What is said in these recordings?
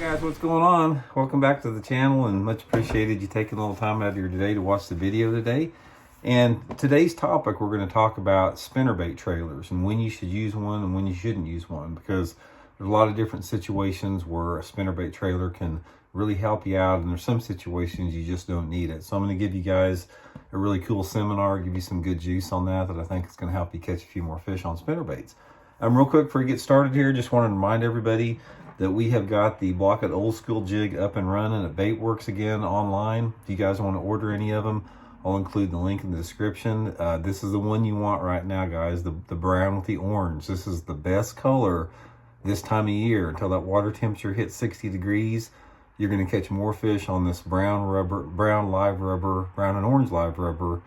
Guys, what's going on? Welcome back to the channel, and much appreciated you taking a little time out of your day to watch the video today. And today's topic, we're going to talk about spinnerbait trailers and when you should use one and when you shouldn't use one, because there's a lot of different situations where a spinnerbait trailer can really help you out, and there's some situations you just don't need it. So I'm going to give you guys a really cool seminar, give you some good juice on that I think is going to help you catch a few more fish on spinnerbaits. Real quick before we get started here, just wanted to remind everybody that we have got the Block It Old School jig up and running at Baitworks again online. If you guys want to order any of them, I'll include the link in the description. This is the one you want right now, guys, the brown with the orange. This is the best color this time of year. Until that water temperature hits 60 degrees, you're going to catch more fish on this brown and orange live rubber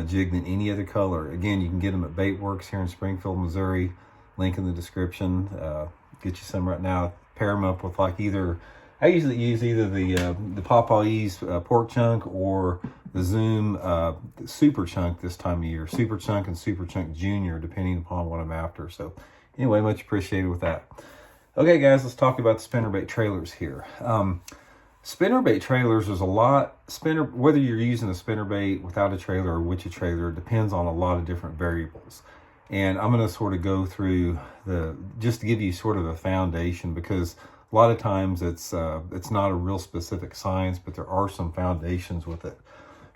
jig than any other color. Again, you can get them at Baitworks here in Springfield, Missouri. Link in the description. Get you some right now. Pair them up with I usually use either the Papa's pork chunk or the Zoom Super Chunk this time of year. Super Chunk and Super Chunk Junior, depending upon what I'm after. So anyway, much appreciated with that. Okay, guys, let's talk about the spinnerbait trailers here. Spinnerbait trailers, there's a lot, whether you're using a spinnerbait without a trailer or with a trailer, depends on a lot of different variables. And I'm going to sort of go through just to give you sort of a foundation, because a lot of times it's not a real specific science, but there are some foundations with it.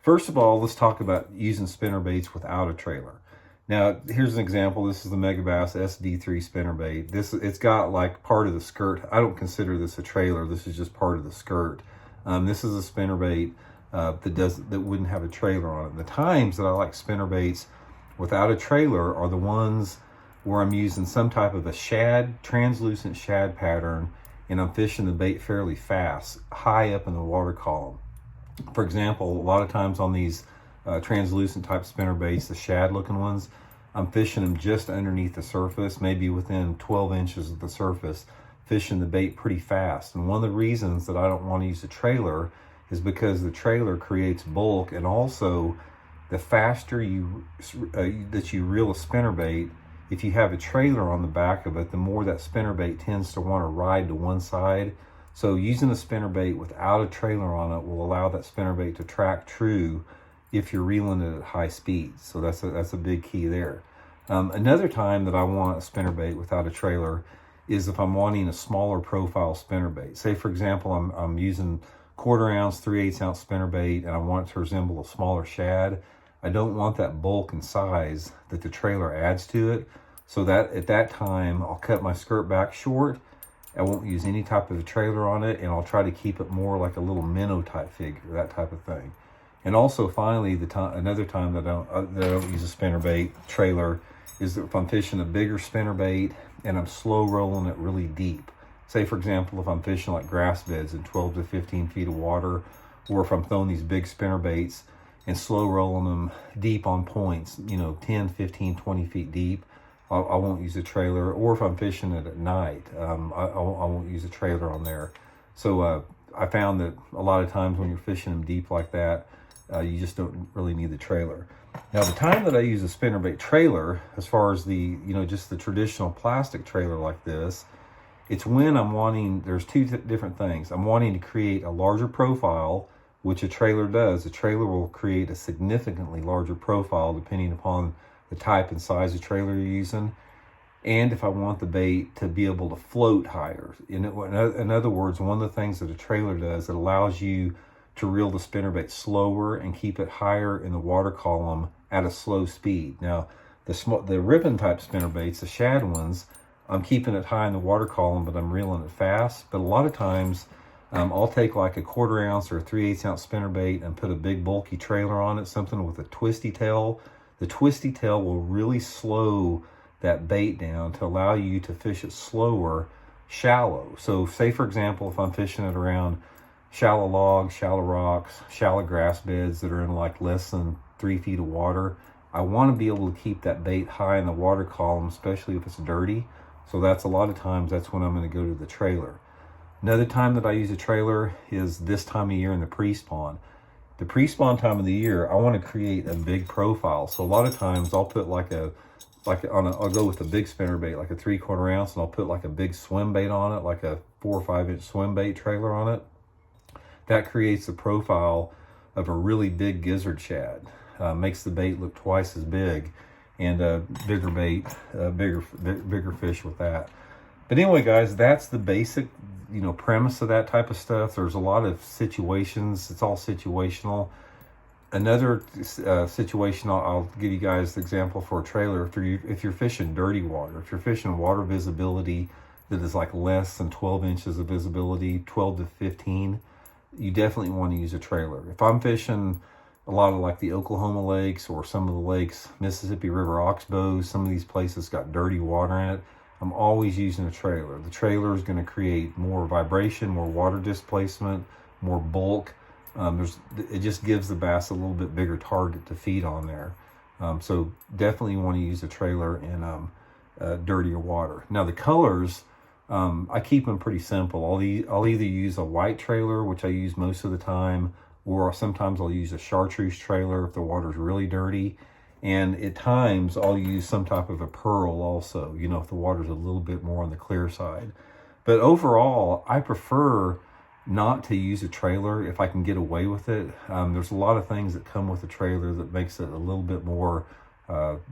First of all, let's talk about using spinnerbaits without a trailer. Now, here's an example. This is the Megabass SD3 spinnerbait. It's got like part of the skirt. I don't consider this a trailer. This is just part of the skirt. This is a spinnerbait that wouldn't have a trailer on it. The times that I like spinnerbaits without a trailer are the ones where I'm using some type of a translucent shad pattern, and I'm fishing the bait fairly fast, high up in the water column. For example, a lot of times on these translucent type spinnerbaits, the shad looking ones, I'm fishing them just underneath the surface, maybe within 12 inches of the surface, fishing the bait pretty fast. And one of the reasons that I don't want to use a trailer is because the trailer creates bulk, and also the faster that you reel a spinnerbait, if you have a trailer on the back of it, the more that spinnerbait tends to want to ride to one side. So using a spinnerbait without a trailer on it will allow that spinnerbait to track true if you're reeling it at high speeds. So that's a big key there. Another time that I want a spinnerbait without a trailer is if I'm wanting a smaller profile spinnerbait. Say, for example, I'm using 1/4 ounce, 3/8 ounce spinnerbait, and I want it to resemble a smaller shad. I don't want that bulk and size that the trailer adds to it. So that at that time, I'll cut my skirt back short. I won't use any type of a trailer on it, and I'll try to keep it more like a little minnow type figure, that type of thing. And also, finally, another time that I don't use a spinnerbait trailer is that if I'm fishing a bigger spinnerbait and I'm slow rolling it really deep. Say, for example, if I'm fishing like grass beds in 12 to 15 feet of water, or if I'm throwing these big spinnerbaits and slow rolling them deep on points, 10, 15, 20 feet deep, I won't use a trailer. Or if I'm fishing it at night, I won't use a trailer on there. So I found that a lot of times when you're fishing them deep like that, you just don't really need the trailer. Now, the time that I use a spinnerbait trailer, as far as just the traditional plastic trailer like this, it's when there's two different things. I'm wanting to create a larger profile, which a trailer does. A trailer will create a significantly larger profile depending upon the type and size of trailer you're using. And if I want the bait to be able to float higher. In other words, one of the things that a trailer does, it allows you to reel the spinnerbait slower and keep it higher in the water column at a slow speed. Now, the ribbon type spinnerbaits, the shad ones, I'm keeping it high in the water column, but I'm reeling it fast. But a lot of times, I'll take like a 1/4 ounce or a 3/8 ounce spinnerbait and put a big bulky trailer on it, something with a twisty tail. The twisty tail will really slow that bait down to allow you to fish it slower, shallow. So say, for example, if I'm fishing it around shallow logs, shallow rocks, shallow grass beds that are in like less than 3 feet of water, I want to be able to keep that bait high in the water column, especially if it's dirty. So that's a lot of times, that's when I'm going to go to the trailer. Another time that I use a trailer is this time of year in the pre-spawn. The pre-spawn time of the year, I want to create a big profile. So a lot of times I'll put like a like I'll go with a big spinnerbait, like a 3/4 ounce, and I'll put like a big swim bait on it, like a 4 or 5 inch swim bait trailer on it. That creates the profile of a really big gizzard shad. Makes the bait look twice as big, and bigger bait, bigger fish with that. But anyway, guys, that's the basic, premise of that type of stuff. There's a lot of situations. It's all situational. Another situation, I'll give you guys the example for a trailer. If you're fishing dirty water, if you're fishing water visibility that is like less than 12 inches of visibility, 12 to 15, you definitely want to use a trailer. If I'm fishing a lot of like the Oklahoma lakes or some of the lakes, Mississippi River oxbows, some of these places got dirty water in it, I'm always using a trailer. The trailer is going to create more vibration, more water displacement, more bulk. It just gives the bass a little bit bigger target to feed on there. So definitely want to use a trailer in dirtier water. Now the colors, I keep them pretty simple. I'll either use a white trailer, which I use most of the time, or sometimes I'll use a chartreuse trailer if the water's really dirty. And at times I'll use some type of a pearl also, if the water's a little bit more on the clear side. But overall, I prefer not to use a trailer if I can get away with it. There's a lot of things that come with a trailer that makes it a little bit more,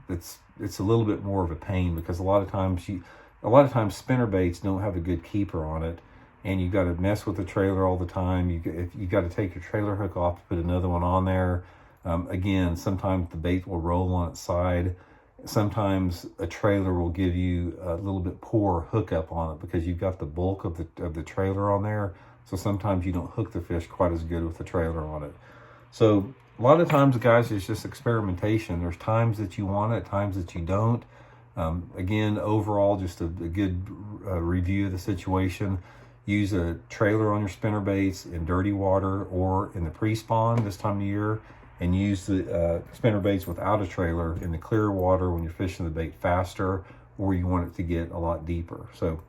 it's a little bit more of a pain, because a lot of times spinner baits don't have a good keeper on it, and you got to mess with the trailer all the time. You got to take your trailer hook off, put another one on there. Again, sometimes the bait will roll on its side. Sometimes a trailer will give you a little bit poor hookup on it because you've got the bulk of the trailer on there. So sometimes you don't hook the fish quite as good with the trailer on it. So a lot of times, guys, it's just experimentation. There's times that you want it, times that you don't. Again, overall, just a good review of the situation. Use a trailer on your spinner baits in dirty water or in the pre-spawn this time of year, and use the spinner baits without a trailer in the clear water when you're fishing the bait faster or you want it to get a lot deeper. So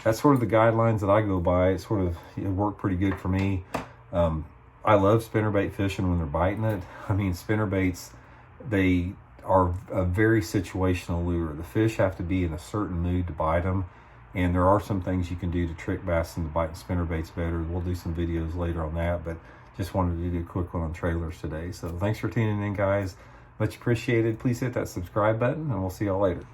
that's sort of the guidelines that I go by. It worked pretty good for me. I love spinnerbait fishing when they're biting it. I mean, spinnerbaits, they are a very situational lure. The fish have to be in a certain mood to bite them, and there are some things you can do to trick bass into biting spinnerbaits better. We'll do some videos later on that, but just wanted to do a quick one on trailers today. So thanks for tuning in, guys. Much appreciated. Please hit that subscribe button, and we'll see y'all later.